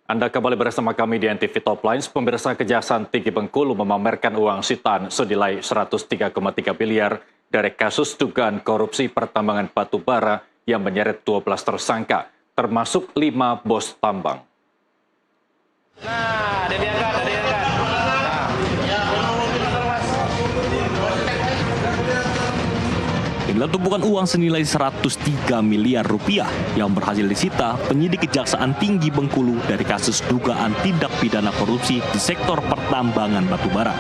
Anda kembali bersama kami di NTV Top Lines. Pemirsa, Kejaksaan Tinggi Bengkulu memamerkan uang sitaan senilai 103,3 miliar dari kasus dugaan korupsi pertambangan batu bara yang menyeret 12 tersangka, termasuk 5 bos tambang. Nah, ada diangkat. Inilah tumpukan uang senilai 103 miliar rupiah yang berhasil disita penyidik Kejaksaan Tinggi Bengkulu dari kasus dugaan tindak pidana korupsi di sektor pertambangan batubara.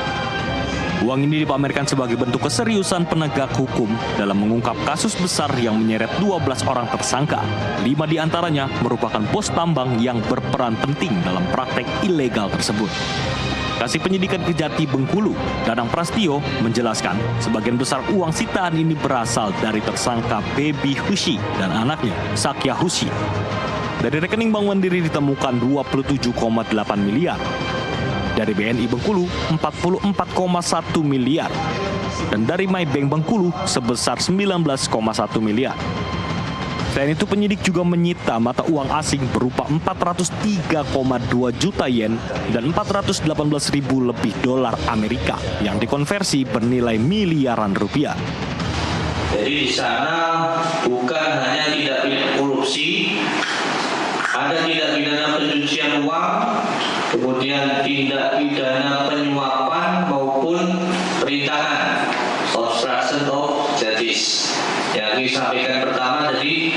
Uang ini dipamerkan sebagai bentuk keseriusan penegak hukum dalam mengungkap kasus besar yang menyeret 12 orang tersangka. 5 diantaranya merupakan bos tambang yang berperan penting dalam praktek ilegal tersebut. Kasih Penyidikan Kejati Bengkulu, Danang Prastio, menjelaskan sebagian besar uang sitaan ini berasal dari tersangka Baby Hushi dan anaknya, Sakya Hushi. Dari rekening Bank Mandiri ditemukan 27,8 miliar. Dari BNI Bengkulu, 44,1 miliar. Dan dari MyBank Bengkulu sebesar 19,1 miliar. Selain itu, penyidik juga menyita mata uang asing berupa 403,2 juta yen dan 418.000 lebih dolar Amerika yang dikonversi bernilai miliaran rupiah. Jadi di sana bukan hanya tindak pidana korupsi, ada tindak pidana pencucian uang, kemudian tindak pidana penyuapan maupun perintangan, obstruction of justice. Yang disampaikan pertama tadi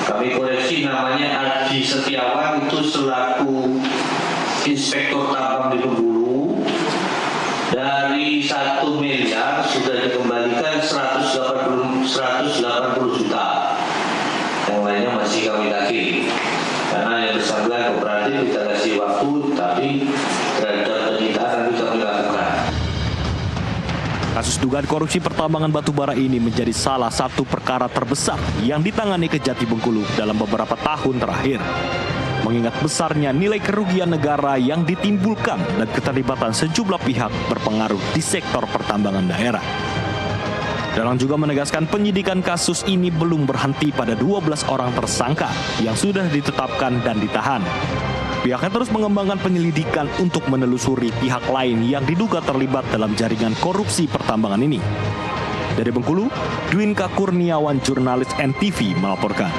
kami koreksi, namanya Ardi Setiawan, itu selaku inspektur tambang di Bengkulu. Dari 1 miliar sudah dikembalikan 180 juta. Yang lainnya masih kami tagih. Karena yang bersangkutan kooperatif kita kasih waktu, tapi terhadap penyitaan nanti kami lakukan. Kasus dugaan korupsi pertambangan batubara ini menjadi salah satu perkara terbesar yang ditangani Kejati Bengkulu dalam beberapa tahun terakhir. Mengingat besarnya nilai kerugian negara yang ditimbulkan dan keterlibatan sejumlah pihak berpengaruh di sektor pertambangan daerah. Danang juga menegaskan penyidikan kasus ini belum berhenti pada 12 orang tersangka yang sudah ditetapkan dan ditahan. Pihaknya terus mengembangkan penyelidikan untuk menelusuri pihak lain yang diduga terlibat dalam jaringan korupsi pertambangan ini. Dari Bengkulu, Dwinka Kurniawan, jurnalis NTV melaporkan.